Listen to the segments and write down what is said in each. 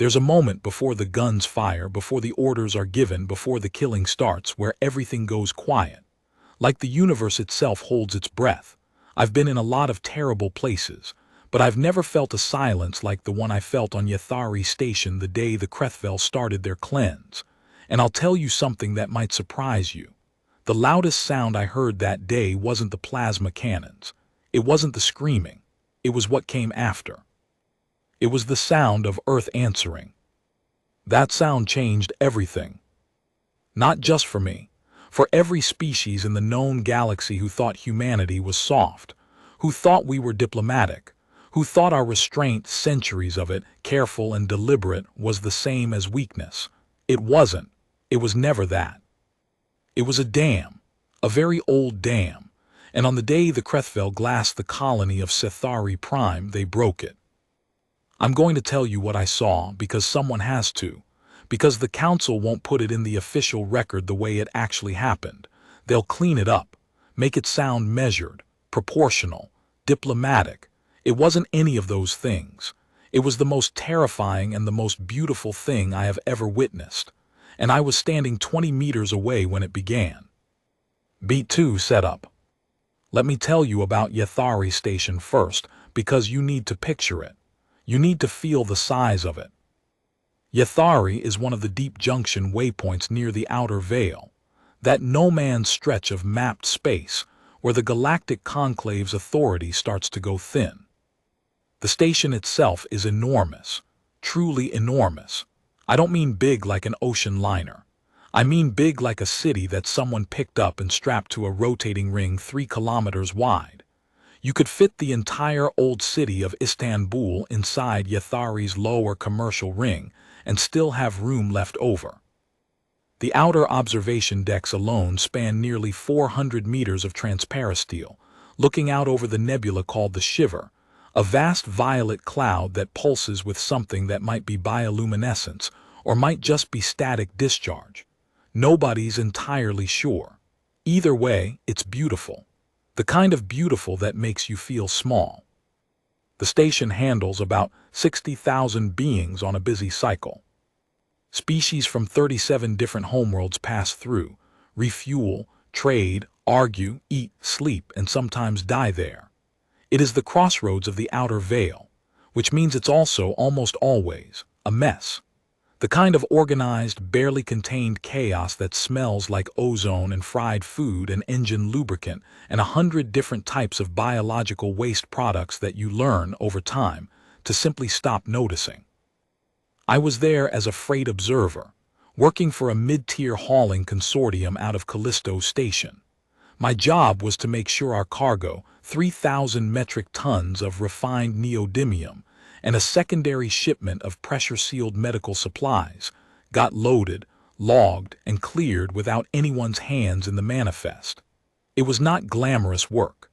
There's a moment before the guns fire, before the orders are given, before the killing starts, where everything goes quiet. Like the universe itself holds its breath. I've been in a lot of terrible places, but I've never felt a silence like the one I felt on Yathari Station the day the Krethvel started their cleanse. And I'll tell you something that might surprise you. The loudest sound I heard that day wasn't the plasma cannons. It wasn't the screaming. It was what came after. It was the sound of Earth answering. That sound changed everything. Not just for me. For every species in the known galaxy who thought humanity was soft, who thought we were diplomatic, who thought our restraint, centuries of it, careful and deliberate, was the same as weakness. It wasn't. It was never that. It was a dam, a very old dam, and on the day the Krethvel glassed the colony of Sethari Prime, they broke it. I'm going to tell you what I saw because someone has to, because the council won't put it in the official record the way it actually happened. They'll clean it up, make it sound measured, proportional, diplomatic. It wasn't any of those things. It was the most terrifying and the most beautiful thing I have ever witnessed, and I was standing 20 meters away when it began. Beat 2 set up. Let me tell you about Yathari Station first, because you need to picture it. You need to feel the size of it. Yathari is one of the deep junction waypoints near the outer veil, that no-man's stretch of mapped space where the galactic conclave's authority starts to go thin. The station itself is enormous, truly enormous. I don't mean big like an ocean liner. I mean big like a city that someone picked up and strapped to a rotating ring 3 kilometers wide. You could fit the entire old city of Istanbul inside Yathari's lower commercial ring and still have room left over. The outer observation decks alone span nearly 400 meters of transparent steel, looking out over the nebula called the Shiver, a vast violet cloud that pulses with something that might be bioluminescence or might just be static discharge. Nobody's entirely sure. Either way, it's beautiful. The kind of beautiful that makes you feel small. The station handles about 60,000 beings on a busy cycle. Species from 37 different homeworlds pass through, refuel, trade, argue, eat, sleep, and sometimes die there. It is the crossroads of the outer veil, which means it's also almost always a mess. The kind of organized, barely contained chaos that smells like ozone and fried food and engine lubricant and 100 different types of biological waste products that you learn over time to simply stop noticing. I was there as a freight observer, working for a mid-tier hauling consortium out of Callisto Station. My job was to make sure our cargo, 3,000 metric tons of refined neodymium, and a secondary shipment of pressure-sealed medical supplies, got loaded, logged, and cleared without anyone's hands in the manifest. It was not glamorous work.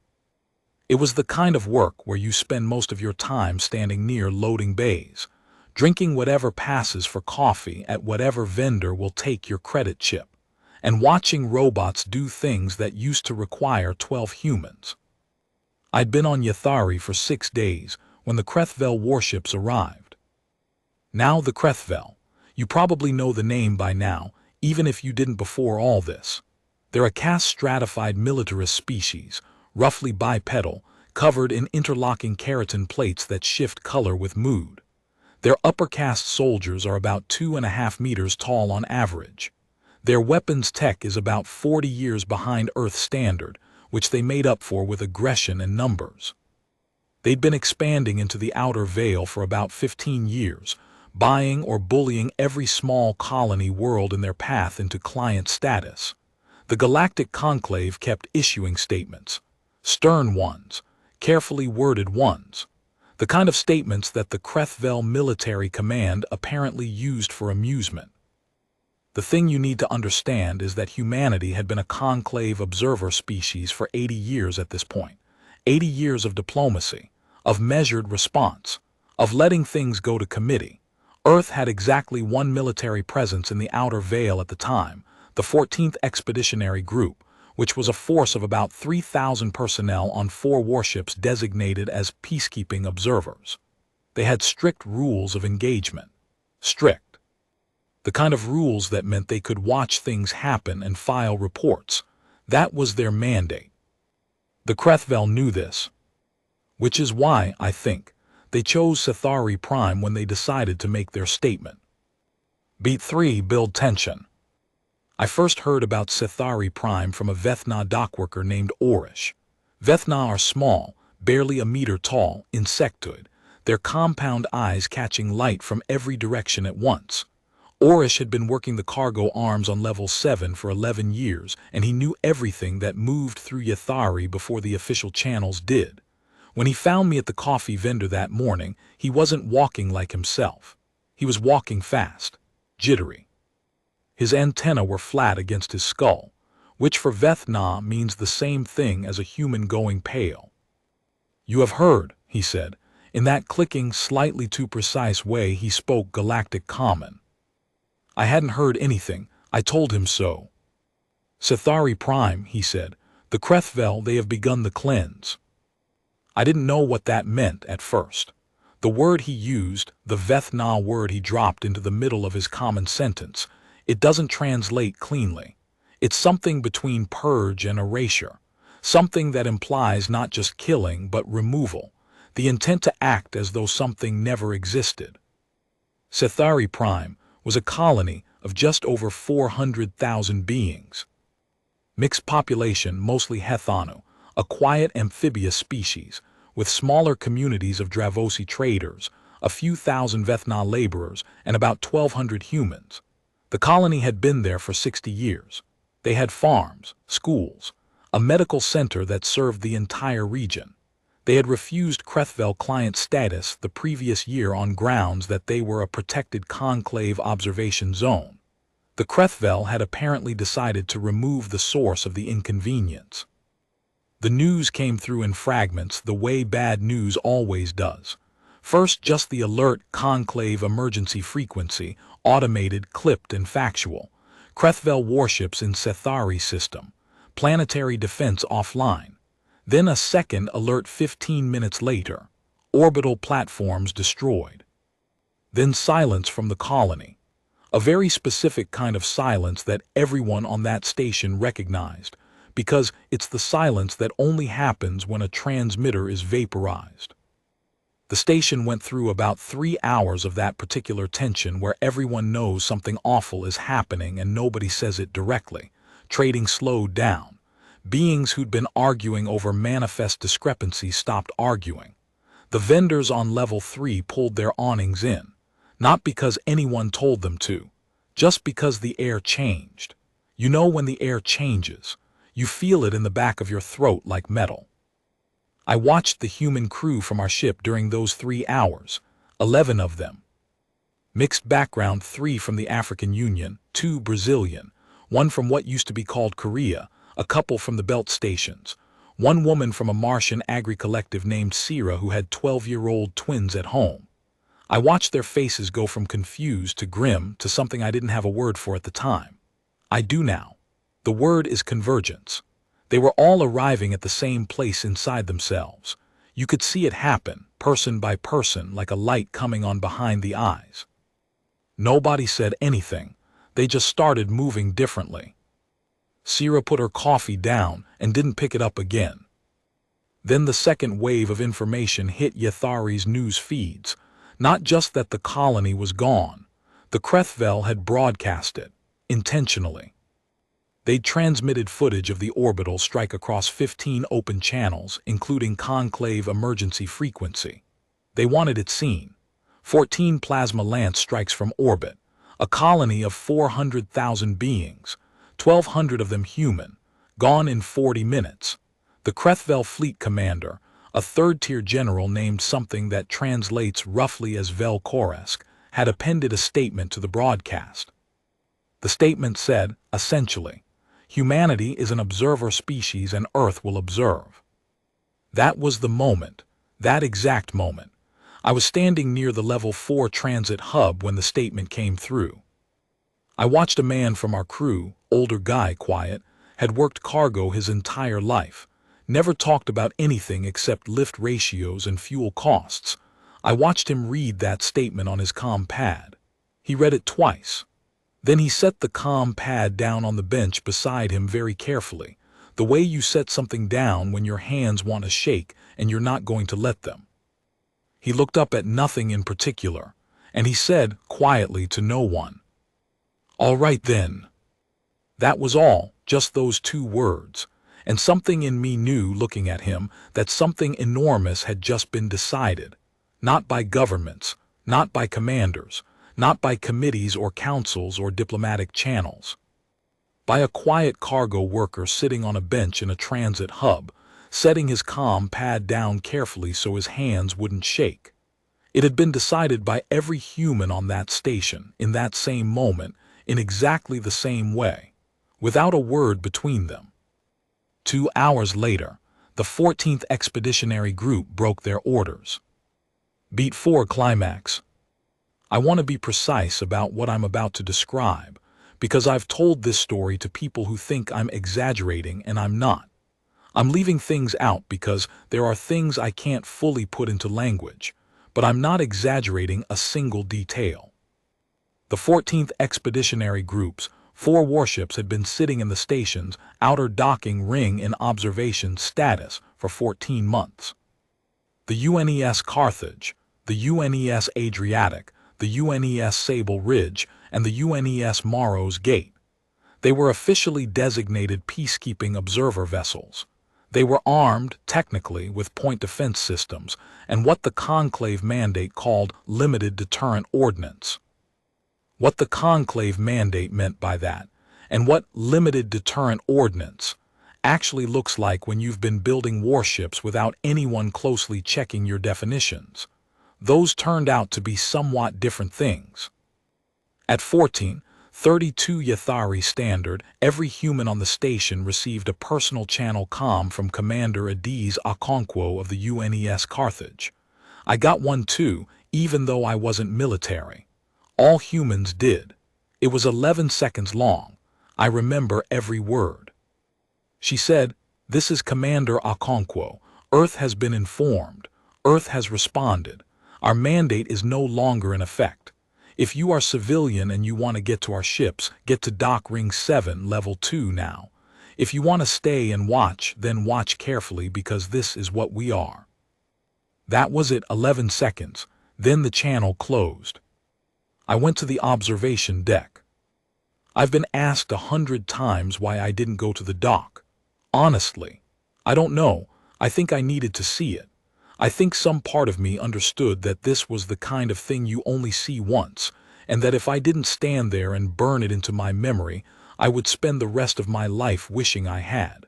It was the kind of work where you spend most of your time standing near loading bays, drinking whatever passes for coffee at whatever vendor will take your credit chip, and watching robots do things that used to require 12 humans. I'd been on Yathari for 6 days, when the Krethvel warships arrived. Now the Krethvel, you probably know the name by now, even if you didn't before all this. They're a caste-stratified militarist species, roughly bipedal, covered in interlocking keratin plates that shift color with mood. Their upper caste soldiers are about 2.5 meters tall on average. Their weapons tech is about 40 years behind Earth standard, which they made up for with aggression and numbers. They'd been expanding into the outer veil for about 15 years, buying or bullying every small colony world in their path into client status. The Galactic Conclave kept issuing statements, stern ones, carefully worded ones, the kind of statements that the Krethvel Military Command apparently used for amusement. The thing you need to understand is that humanity had been a conclave observer species for 80 years at this point. 80 years of diplomacy, of measured response, of letting things go to committee. Earth had exactly one military presence in the outer veil at the time, the 14th Expeditionary Group, which was a force of about 3,000 personnel on 4 warships designated as peacekeeping observers. They had strict rules of engagement. Strict. The kind of rules that meant they could watch things happen and file reports. That was their mandate. The Krethvel knew this. Which is why, I think, they chose Sethari Prime when they decided to make their statement. Beat 3. Build tension. I first heard about Sethari Prime from a Vethna dockworker named Orish. Vethna are small, barely a meter tall, insectoid, their compound eyes catching light from every direction at once. Orish had been working the cargo arms on level 7 for 11 years, and he knew everything that moved through Yathari before the official channels did. When he found me at the coffee vendor that morning, he wasn't walking like himself. He was walking fast, jittery. His antennae were flat against his skull, which for Vethna means the same thing as a human going pale. "You have heard," he said. In that clicking, slightly too precise way he spoke galactic common. I hadn't heard anything. I told him so. "Sethari Prime," he said. "The Krethvel, they have begun the cleanse." I didn't know what that meant at first. The word he used, the Vethna word he dropped into the middle of his common sentence, it doesn't translate cleanly. It's something between purge and erasure, something that implies not just killing but removal, the intent to act as though something never existed. Sethari Prime was a colony of just over 400,000 beings. Mixed population, mostly Hethanu, a quiet amphibious species, with smaller communities of Dravosi traders, a few thousand Vethna laborers, and about 1,200 humans. The colony had been there for 60 years. They had farms, schools, a medical center that served the entire region. They had refused Krethvel client status the previous year on grounds that they were a protected conclave observation zone. The Krethvel had apparently decided to remove the source of the inconvenience. The news came through in fragments the way bad news always does. First, just the alert conclave emergency frequency, automated, clipped, and factual. Krethvel warships in Sethari system. Planetary defense offline. Then a second alert 15 minutes later. Orbital platforms destroyed. Then silence from the colony. A very specific kind of silence that everyone on that station recognized, because it's the silence that only happens when a transmitter is vaporized. The station went through about 3 hours of that particular tension where everyone knows something awful is happening and nobody says it directly. Trading slowed down. Beings who'd been arguing over manifest discrepancies stopped arguing. The vendors on level 3 pulled their awnings in, not because anyone told them to, just because the air changed. You know when the air changes, you feel it in the back of your throat like metal. I watched the human crew from our ship during those 3 hours, 11 of them. Mixed background, 3 from the African Union, 2 Brazilian, 1 from what used to be called Korea, a couple from the belt stations, 1 woman from a Martian agri-collective named Sira who had 12-year-old twins at home. I watched their faces go from confused to grim to something I didn't have a word for at the time. I do now. The word is convergence. They were all arriving at the same place inside themselves. You could see it happen, person by person, like a light coming on behind the eyes. Nobody said anything. They just started moving differently. Sira put her coffee down and didn't pick it up again. Then the second wave of information hit Yathari's news feeds. Not just that the colony was gone. The Krethvel had broadcast it, intentionally. They'd transmitted footage of the orbital strike across 15 open channels, including conclave emergency frequency. They wanted it seen. 14 plasma lance strikes from orbit, a colony of 400,000 beings, 1,200 of them human, gone in 40 minutes. The Krethvel fleet commander, a third-tier general named something that translates roughly as Velkoresk, had appended a statement to the broadcast. The statement said, essentially, humanity is an observer species and Earth will observe. That was the moment, that exact moment. I was standing near the level 4 transit hub when the statement came through. I watched a man from our crew, older guy, quiet, had worked cargo his entire life, never talked about anything except lift ratios and fuel costs. I watched him read that statement on his comm pad. He read it twice. Then he set the comm pad down on the bench beside him very carefully, the way you set something down when your hands want to shake and you're not going to let them. He looked up at nothing in particular, and he said quietly to no one, "All right then." That was all, just those 2 words, and something in me knew, looking at him, that something enormous had just been decided, not by governments, not by commanders, not by committees or councils or diplomatic channels. By a quiet cargo worker sitting on a bench in a transit hub, setting his comm pad down carefully so his hands wouldn't shake. It had been decided by every human on that station, in that same moment, in exactly the same way, without a word between them. 2 hours later, the 14th Expeditionary Group broke their orders. Beat 4 climax. I want to be precise about what I'm about to describe, because I've told this story to people who think I'm exaggerating and I'm not. I'm leaving things out because there are things I can't fully put into language, but I'm not exaggerating a single detail. The 14th Expeditionary Group's 4 warships had been sitting in the station's outer docking ring in observation status for 14 months. The UNES Carthage, the UNES Adriatic, the UNES Sable Ridge, and the UNES Morrow's Gate. They were officially designated peacekeeping observer vessels. They were armed, technically, with point defense systems and what the Conclave Mandate called limited deterrent ordnance. What the Conclave Mandate meant by that, and what limited deterrent ordnance actually looks like when you've been building warships without anyone closely checking your definitions. Those turned out to be somewhat different things. At 1432 Yathari Standard, every human on the station received a personal channel comm from Commander Adiz Okonkwo of the UNES Carthage. I got one too, even though I wasn't military. All humans did. It was 11 seconds long. I remember every word. She said, "This is Commander Okonkwo. Earth has been informed. Earth has responded. Our mandate is no longer in effect. If you are civilian and you want to get to our ships, get to Dock Ring 7, Level 2 now. If you want to stay and watch, then watch carefully because this is what we are." That was it, 11 seconds. Then the channel closed. I went to the observation deck. I've been asked 100 times why I didn't go to the dock. Honestly, I don't know. I think I needed to see it. I think some part of me understood that this was the kind of thing you only see once, and that if I didn't stand there and burn it into my memory, I would spend the rest of my life wishing I had.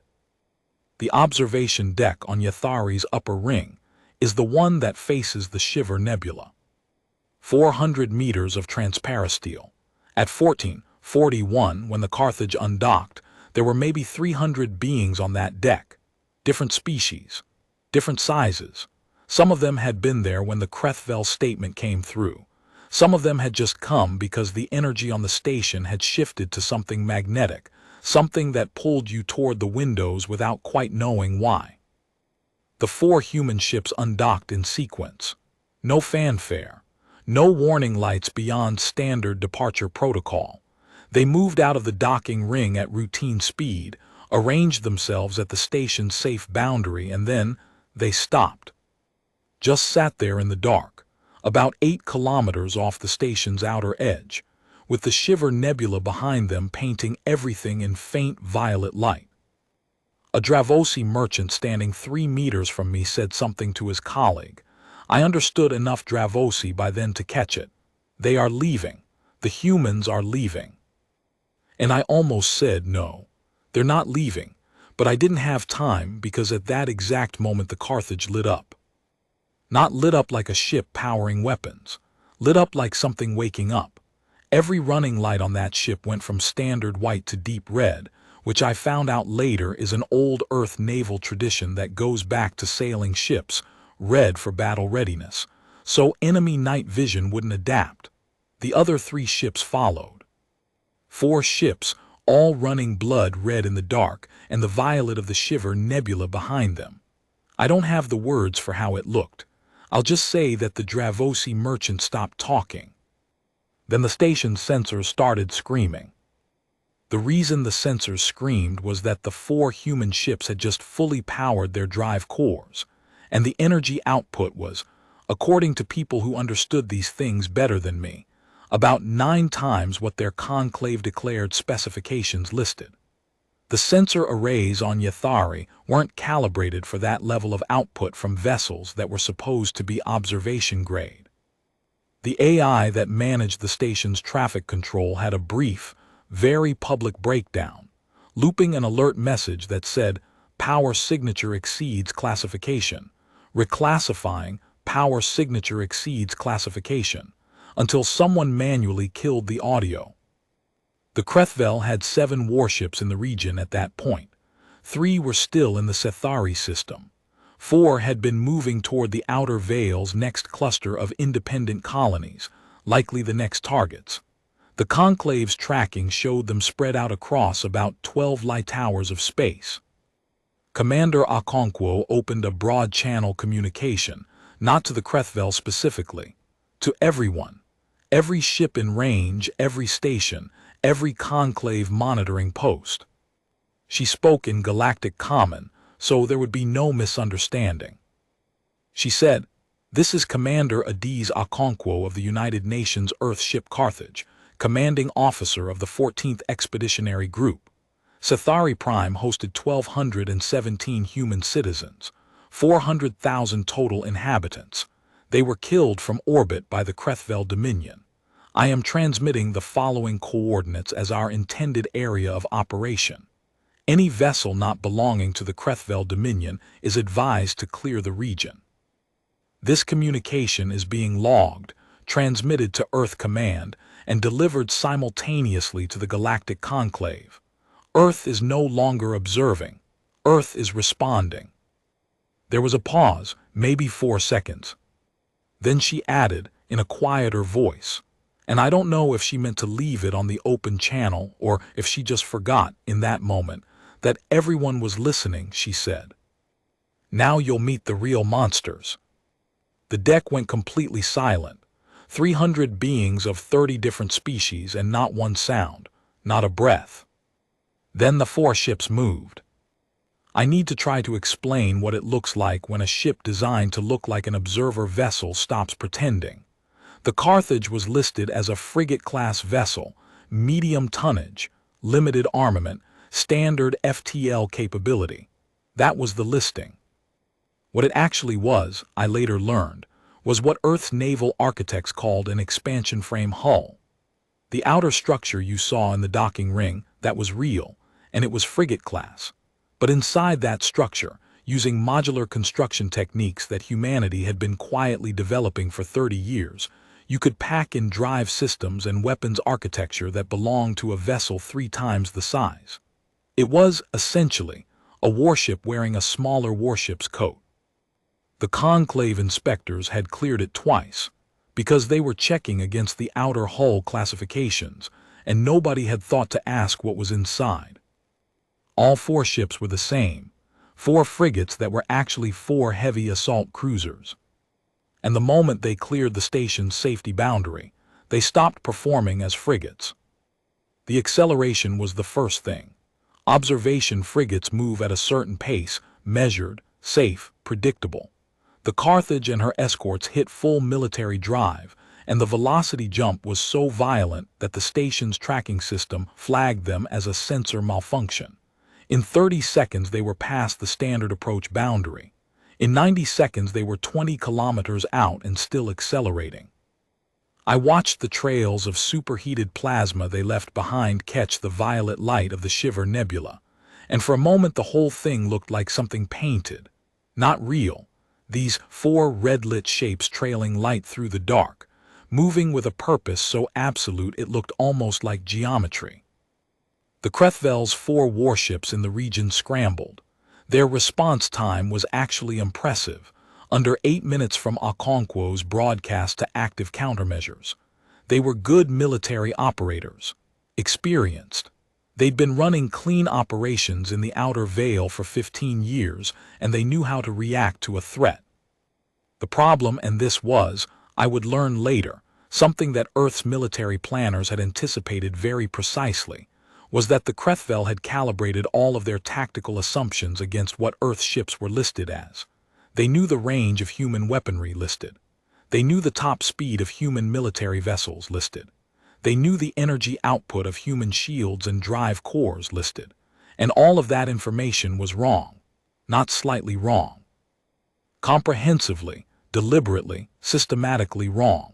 The observation deck on Yathari's upper ring is the one that faces the Shiver Nebula. 400 meters of transparasteel. At 1441, when the Carthage undocked, there were maybe 300 beings on that deck. Different species, different sizes. Some of them had been there when the Krethvel statement came through. Some of them had just come because the energy on the station had shifted to something magnetic, something that pulled you toward the windows without quite knowing why. The 4 human ships undocked in sequence. No fanfare. No warning lights beyond standard departure protocol. They moved out of the docking ring at routine speed, arranged themselves at the station's safe boundary, and then they stopped. Just sat there in the dark, about 8 kilometers off the station's outer edge, with the Shiver Nebula behind them painting everything in faint violet light. A Dravosi merchant standing 3 meters from me said something to his colleague. I understood enough Dravosi by then to catch it. They are leaving. The humans are leaving. And I almost said no. They're not leaving, but I didn't have time because at that exact moment the Carthage lit up. Not lit up like a ship powering weapons. Lit up like something waking up. Every running light on that ship went from standard white to deep red, which I found out later is an old Earth naval tradition that goes back to sailing ships, red for battle readiness, so enemy night vision wouldn't adapt. The other 3 ships followed. 4 ships, all running blood red in the dark, and the violet of the Shiver Nebula behind them. I don't have the words for how it looked. I'll just say that the Dravosi merchant stopped talking. Then the station's sensors started screaming. The reason the sensors screamed was that the 4 human ships had just fully powered their drive cores, and the energy output was, according to people who understood these things better than me, about 9 times what their conclave-declared specifications listed. The sensor arrays on Yathari weren't calibrated for that level of output from vessels that were supposed to be observation grade. The AI that managed the station's traffic control had a brief, very public breakdown, looping an alert message that said, "Power signature exceeds classification," reclassifying "Power signature exceeds classification," until someone manually killed the audio. The Krethvel had 7 warships in the region at that point. 3 were still in the Sethari system. 4 had been moving toward the Outer Veil's next cluster of independent colonies, likely the next targets. The Conclave's tracking showed them spread out across about 12 light hours of space. Commander Okonkwo opened a broad-channel communication, not to the Krethvel specifically, to everyone. Every ship in range, every station, every Conclave monitoring post. She spoke in Galactic Common, so there would be no misunderstanding. She said, "This is Commander Adiz Okonkwo of the United Nations Earthship Carthage, commanding officer of the 14th Expeditionary Group. Sethari Prime hosted 1,217 human citizens, 400,000 total inhabitants. They were killed from orbit by the Krethvel Dominion. I am transmitting the following coordinates as our intended area of operation. Any vessel not belonging to the Krethvel Dominion is advised to clear the region." This communication is being logged, transmitted to Earth Command, and delivered simultaneously to the Galactic Conclave. Earth is no longer observing. Earth is responding. There was a pause, maybe 4 seconds. Then she added, in a quieter voice, and I don't know if she meant to leave it on the open channel or if she just forgot, in that moment, that everyone was listening, she said. "Now you'll meet the real monsters." The deck went completely silent. 300 beings of 30 different species and not one sound, not a breath. Then the 4 ships moved. I need to try to explain what it looks like when a ship designed to look like an observer vessel stops pretending. The Carthage was listed as a frigate-class vessel, medium tonnage, limited armament, standard FTL capability. That was the listing. What it actually was, I later learned, was what Earth's naval architects called an expansion frame hull. The outer structure you saw in the docking ring, that was real, and it was frigate-class. But inside that structure, using modular construction techniques that humanity had been quietly developing for 30 years, you could pack in drive systems and weapons architecture that belonged to a vessel 3 times the size. It was, essentially, a warship wearing a smaller warship's coat. The Conclave inspectors had cleared it twice, because they were checking against the outer hull classifications, and nobody had thought to ask what was inside. All 4 ships were the same, 4 frigates that were actually 4 heavy assault cruisers. And the moment they cleared the station's safety boundary, they stopped performing as frigates. The acceleration was the first thing. Observation frigates move at a certain pace, measured, safe, predictable. The Carthage and her escorts hit full military drive, and the velocity jump was so violent that the station's tracking system flagged them as a sensor malfunction. In 30 seconds they were past the standard approach boundary. In 90 seconds they were 20 kilometers out and still accelerating. I watched the trails of superheated plasma they left behind catch the violet light of the Shiver Nebula, and for a moment the whole thing looked like something painted, not real. These 4 red-lit shapes trailing light through the dark, moving with a purpose so absolute it looked almost like geometry. The Krethvel's 4 warships in the region scrambled. Their response time was actually impressive, under 8 minutes from Okonkwo's broadcast to active countermeasures. They were good military operators, experienced. They'd been running clean operations in the Outer Veil for 15 years, and they knew how to react to a threat. The problem, and this was, I would learn later, Something that Earth's military planners had anticipated very precisely was that the Krethvel had calibrated all of their tactical assumptions against what Earth's ships were listed as. They knew the range of human weaponry listed. They knew the top speed of human military vessels listed. They knew the energy output of human shields and drive cores listed. And all of that information was wrong. Not slightly wrong. Comprehensively, deliberately, systematically wrong.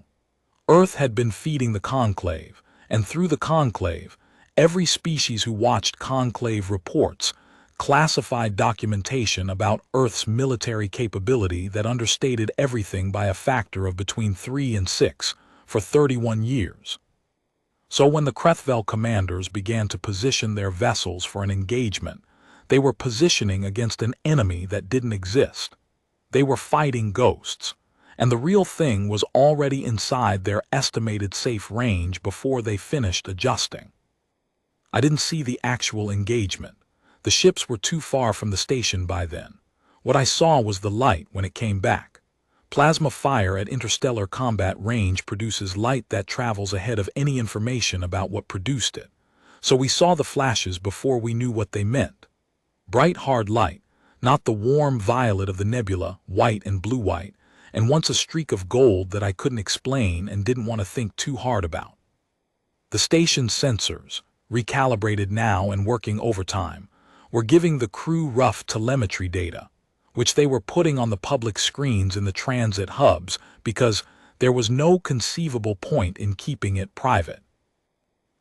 Earth had been feeding the Conclave, and through the Conclave, every species who watched Conclave reports, classified documentation about Earth's military capability that understated everything by a factor of between 3 and 6 for 31 years. So when the Krethvel commanders began to position their vessels for an engagement, they were positioning against an enemy that didn't exist. They were fighting ghosts, and the real thing was already inside their estimated safe range before they finished adjusting. I didn't see the actual engagement. The ships were too far from the station by then. What I saw was the light when it came back. Plasma fire at interstellar combat range produces light that travels ahead of any information about what produced it. So we saw the flashes before we knew what they meant. Bright hard light, not the warm violet of the nebula, white and blue-white, and once a streak of gold that I couldn't explain and didn't want to think too hard about. The station's sensors, recalibrated now and working overtime, were giving the crew rough telemetry data, which they were putting on the public screens in the transit hubs because there was no conceivable point in keeping it private.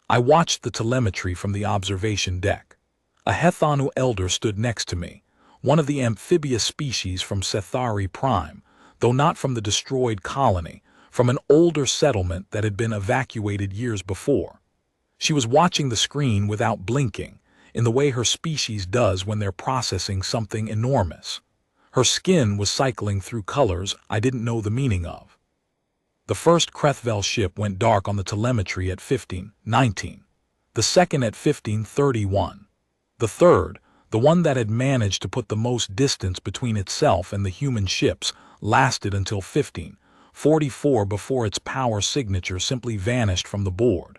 I watched the telemetry from the observation deck. A Hethanu elder stood next to me, one of the amphibious species from Sethari Prime, though not from the destroyed colony, from an older settlement that had been evacuated years before. She was watching the screen without blinking, in the way her species does when they're processing something enormous. Her skin was cycling through colors I didn't know the meaning of. The first Krethvel ship went dark on the telemetry at 15:19. The second at 15:31. The third, the one that had managed to put the most distance between itself and the human ships, lasted until 15:44 before its power signature simply vanished from the board.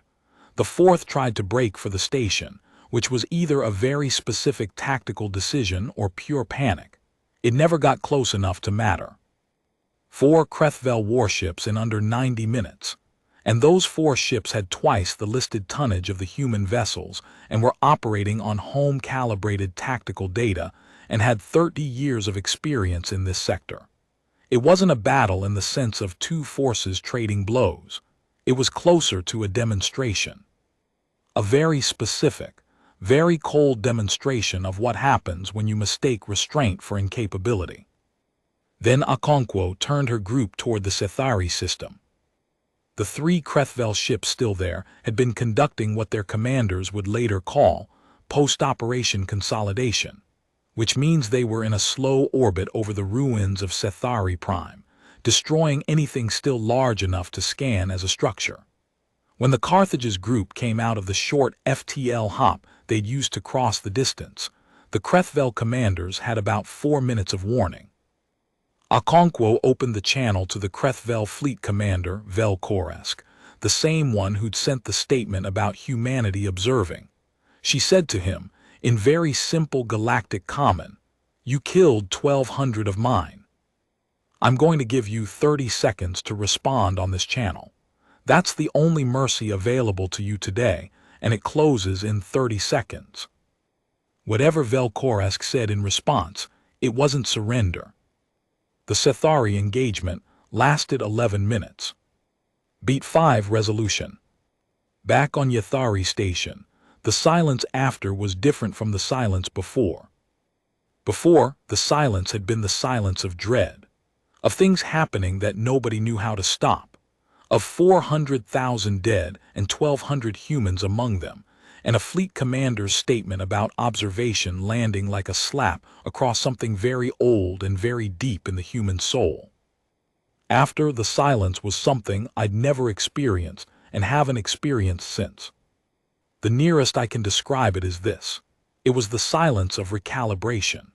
The fourth tried to break for the station, which was either a very specific tactical decision or pure panic. It never got close enough to matter. 4 Krethvel warships in under 90 minutes. And those 4 ships had twice the listed tonnage of the human vessels and were operating on home-calibrated tactical data and had 30 years of experience in this sector. It wasn't a battle in the sense of 2 forces trading blows. It was closer to a demonstration. A very specific, very cold demonstration of what happens when you mistake restraint for incapability. Then Okonkwo turned her group toward the Sethari system. The 3 Krethvel ships still there had been conducting what their commanders would later call post-operation consolidation, which means they were in a slow orbit over the ruins of Sethari Prime, destroying anything still large enough to scan as a structure. When the Carthage's group came out of the short FTL hop they'd used to cross the distance, the Krethvel commanders had about 4 minutes of warning. Okonkwo opened the channel to the Krethvel fleet commander, Vel Koresk, the same one who'd sent the statement about humanity observing. She said to him, in very simple galactic common, "You killed 1,200 of mine. I'm going to give you 30 seconds to respond on this channel. That's the only mercy available to you today, and it closes in 30 seconds. Whatever Vel Koresk said in response, it wasn't surrender. The Sethari engagement lasted 11 minutes. Beat 5 resolution. Back on Yathari Station, the silence after was different from the silence before. Before, the silence had been the silence of dread, of things happening that nobody knew how to stop, of 400,000 dead and 1,200 humans among them, and a fleet commander's statement about observation landing like a slap across something very old and very deep in the human soul. After, the silence was something I'd never experienced and haven't experienced since. The nearest I can describe it is this. It was the silence of recalibration.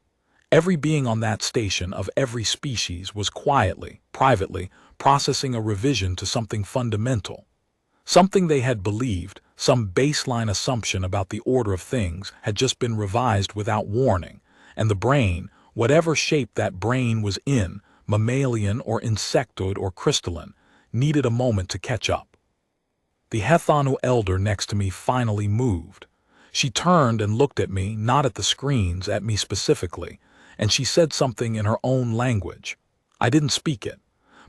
Every being on that station of every species was quietly, privately, processing a revision to something fundamental. Something they had believed, some baseline assumption about the order of things, had just been revised without warning, and the brain, whatever shape that brain was in, mammalian or insectoid or crystalline, needed a moment to catch up. The Hethanu elder next to me finally moved. She turned and looked at me, not at the screens, at me specifically, and she said something in her own language. I didn't speak it,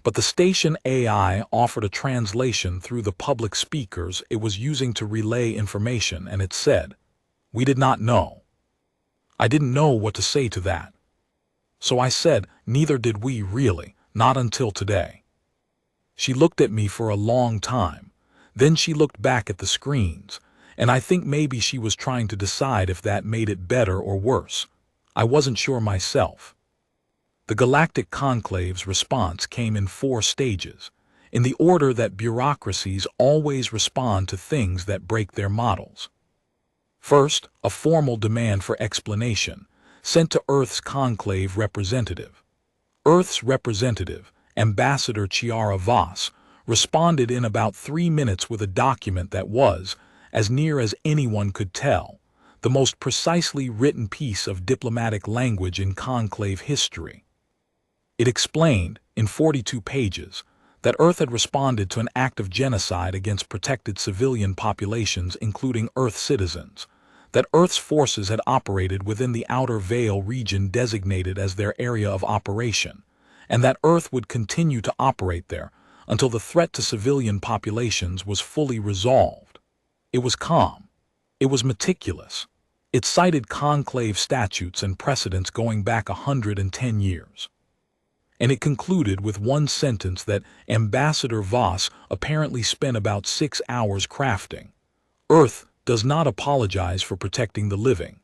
but the station AI offered a translation through the public speakers it was using to relay information, and it said, "We did not know." I didn't know what to say to that. So I said, "Neither did we really, not until today." She looked at me for a long time. Then she looked back at the screens, and I think maybe she was trying to decide if that made it better or worse. I wasn't sure myself. The Galactic Conclave's response came in 4 stages, in the order that bureaucracies always respond to things that break their models. First, a formal demand for explanation, sent to Earth's conclave representative. Earth's representative, Ambassador Chiara Voss, responded in about 3 minutes with a document that was, as near as anyone could tell, the most precisely written piece of diplomatic language in conclave history. It explained, in 42 pages, that Earth had responded to an act of genocide against protected civilian populations, including Earth citizens, that Earth's forces had operated within the Outer Veil region designated as their area of operation, and that Earth would continue to operate there until the threat to civilian populations was fully resolved. It was calm. It was meticulous. It cited conclave statutes and precedents going back 110 years. And it concluded with one sentence that Ambassador Voss apparently spent about 6 hours crafting. Earth does not apologize for protecting the living.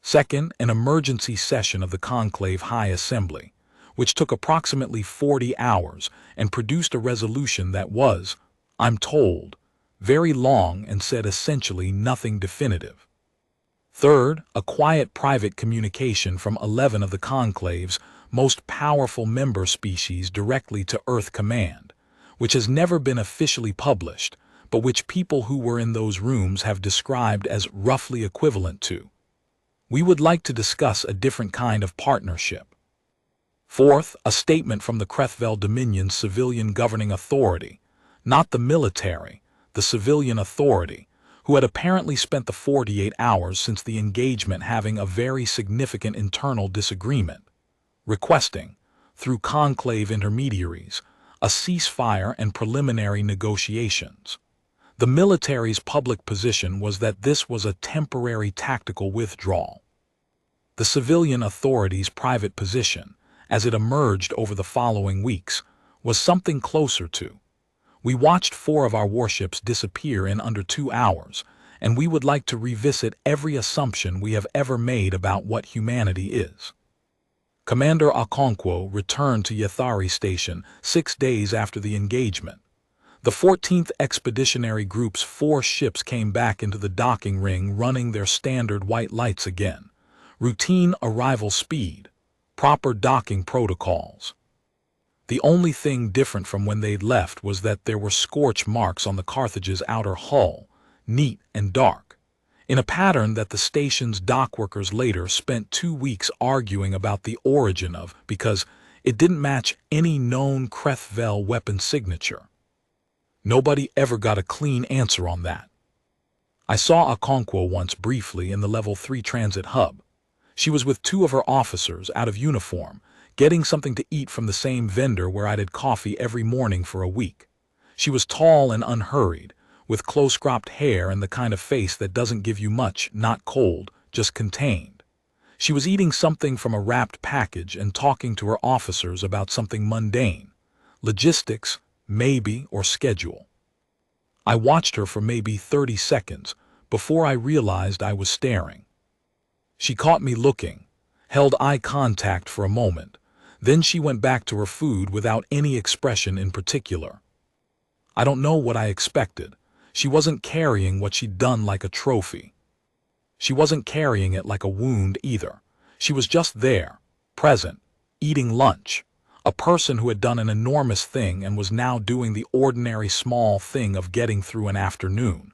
Second, an emergency session of the Conclave High Assembly, which took approximately 40 hours and produced a resolution that was, I'm told, very long and said essentially nothing definitive. Third, a quiet private communication from 11 of the Conclave's most powerful member species directly to Earth Command, which has never been officially published, but which people who were in those rooms have described as roughly equivalent to, "We would like to discuss a different kind of partnership." Fourth, a statement from the Krethvel Dominion's civilian governing authority, not the military, the civilian authority, who had apparently spent the 48 hours since the engagement having a very significant internal disagreement, requesting, through conclave intermediaries, a ceasefire and preliminary negotiations. The military's public position was that this was a temporary tactical withdrawal. The civilian authority's private position, as it emerged over the following weeks, was something closer to, "We watched 4 of our warships disappear in under 2 hours, and we would like to revisit every assumption we have ever made about what humanity is." Commander Okonkwo returned to Yathari Station 6 days after the engagement. The 14th Expeditionary Group's 4 ships came back into the docking ring running their standard white lights again. Routine arrival speed. Proper docking protocols. The only thing different from when they'd left was that there were scorch marks on the Carthage's outer hull, neat and dark, in a pattern that the station's dockworkers later spent 2 weeks arguing about the origin of because it didn't match any known Krethvel weapon signature. Nobody ever got a clean answer on that. I saw Okonkwo once briefly in the Level 3 transit hub. She was with 2 of her officers out of uniform, getting something to eat from the same vendor where I'd had coffee every morning for a week. She was tall and unhurried, with close-cropped hair and the kind of face that doesn't give you much, not cold, just contained. She was eating something from a wrapped package and talking to her officers about something mundane, logistics, maybe, or schedule. I watched her for maybe 30 seconds before I realized I was staring. She caught me looking, held eye contact for a moment, then she went back to her food without any expression in particular. I don't know what I expected. She wasn't carrying what she'd done like a trophy. She wasn't carrying it like a wound either. She was just there, present, eating lunch, A person who had done an enormous thing and was now doing the ordinary small thing of getting through an afternoon.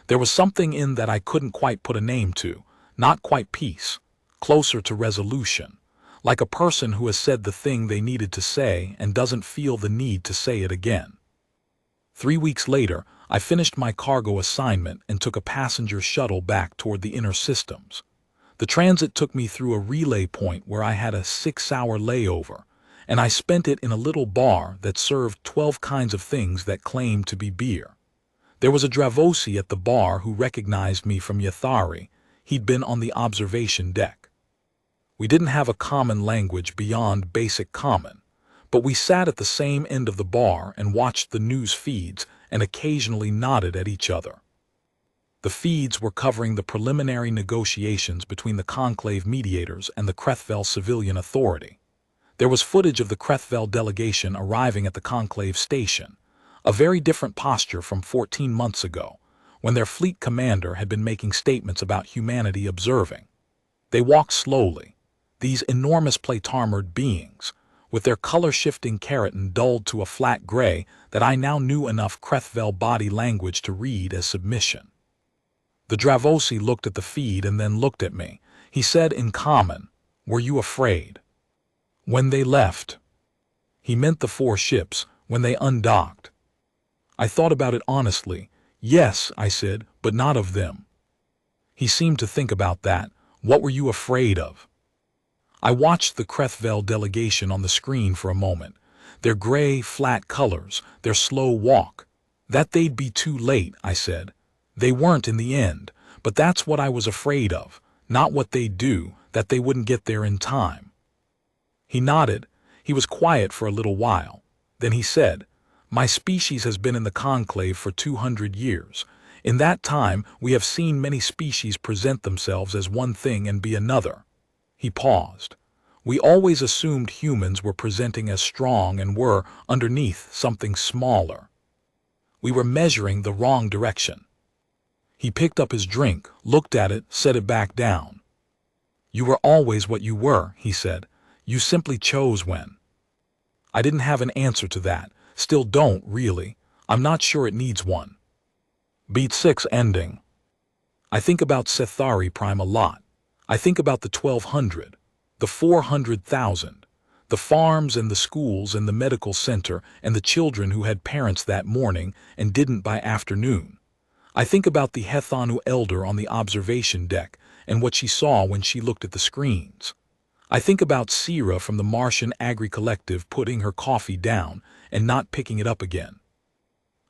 There was something in that I couldn't quite put a name to, not quite peace, closer to resolution, like a person who has said the thing they needed to say and doesn't feel the need to say it again. 3 weeks later, I finished my cargo assignment and took a passenger shuttle back toward the inner systems. The transit took me through a relay point where I had a 6-hour layover, and I spent it in a little bar that served 12 kinds of things that claimed to be beer. There was a Dravosi at the bar who recognized me from Yathari. He'd been on the observation deck. We didn't have a common language beyond basic common, but we sat at the same end of the bar and watched the news feeds and occasionally nodded at each other. The feeds were covering the preliminary negotiations between the Conclave mediators and the Krethvel Civilian Authority. There was footage of the Krethvel delegation arriving at the Conclave station, a very different posture from 14 months ago, when their fleet commander had been making statements about humanity observing. They walked slowly, these enormous plate-armored beings, with their color-shifting keratin dulled to a flat gray that I now knew enough Krethvel body language to read as submission. The Dravosi looked at the feed and then looked at me. He said in common, "Were you afraid?" When they left. He meant the 4 ships, when they undocked. I thought about it honestly. Yes, I said, but not of them. He seemed to think about that. What were you afraid of? I watched the Krethvel delegation on the screen for a moment. Their gray, flat colors, their slow walk. That they'd be too late, I said. They weren't in the end, but that's what I was afraid of, not what they'd do, that they wouldn't get there in time. He nodded. He was quiet for a little while. Then he said, "My species has been in the Conclave for 200 years. In that time, we have seen many species present themselves as one thing and be another." He paused. We always assumed humans were presenting as strong and were, underneath, something smaller. We were measuring the wrong direction. He picked up his drink, looked at it, set it back down. "You were always what you were," he said. "You simply chose when." I didn't have an answer to that. Still don't, really. I'm not sure it needs one. Beat 6 ending. I think about Sethari Prime a lot. I think about the 1,200, the 400,000, the farms and the schools and the medical center and the children who had parents that morning and didn't by afternoon. I think about the Hethanu elder on the observation deck and what she saw when she looked at the screens. I think about Sira from the Martian Agri-Collective putting her coffee down and not picking it up again.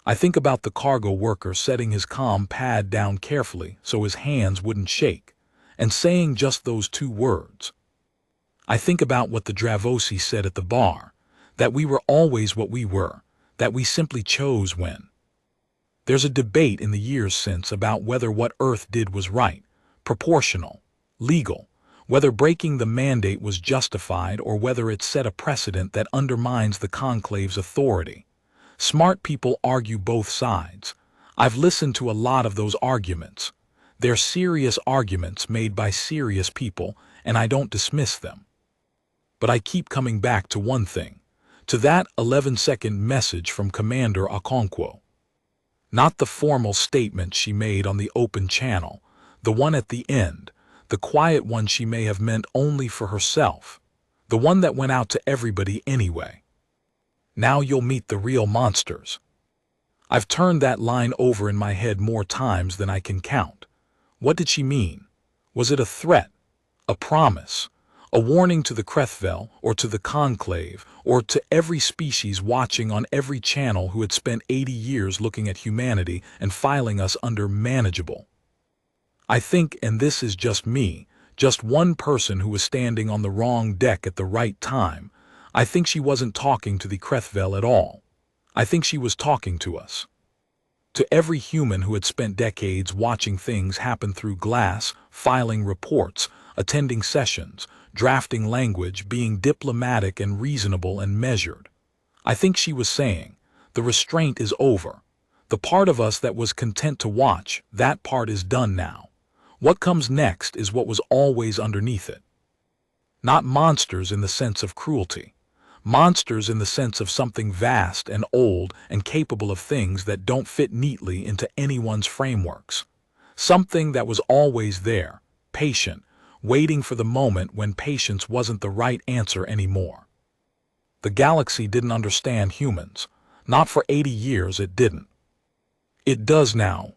I think about the cargo worker setting his comm pad down carefully so his hands wouldn't shake, and saying just those 2 words. I think about what the Dravosi said at the bar, that we were always what we were, that we simply chose when. There's a debate in the years since about whether what Earth did was right, proportional, legal, whether breaking the mandate was justified or whether it set a precedent that undermines the Conclave's authority. Smart people argue both sides. I've listened to a lot of those arguments. They're serious arguments made by serious people, and I don't dismiss them. But I keep coming back to one thing, to that 11-second message from Commander Okonkwo. Not the formal statement she made on the open channel, the one at the end, the quiet one she may have meant only for herself, the one that went out to everybody anyway. "Now you'll meet the real monsters." I've turned that line over in my head more times than I can count. What did she mean? Was it a threat? A promise? A warning to the Krethvel, or to the Conclave, or to every species watching on every channel who had spent 80 years looking at humanity and filing us under manageable? I think, and this is just me, just one person who was standing on the wrong deck at the right time, I think she wasn't talking to the Krethvel at all. I think she was talking to us. To every human who had spent decades watching things happen through glass, filing reports, attending sessions, drafting language, being diplomatic and reasonable and measured. I think she was saying, the restraint is over. The part of us that was content to watch, that part is done now. What comes next is what was always underneath it. Not monsters in the sense of cruelty, Monsters in the sense of something vast and old and capable of things that don't fit neatly into anyone's frameworks. Something that was always there, patient, waiting for the moment when patience wasn't the right answer anymore. The galaxy didn't understand humans. Not for 80 years it didn't. It does now,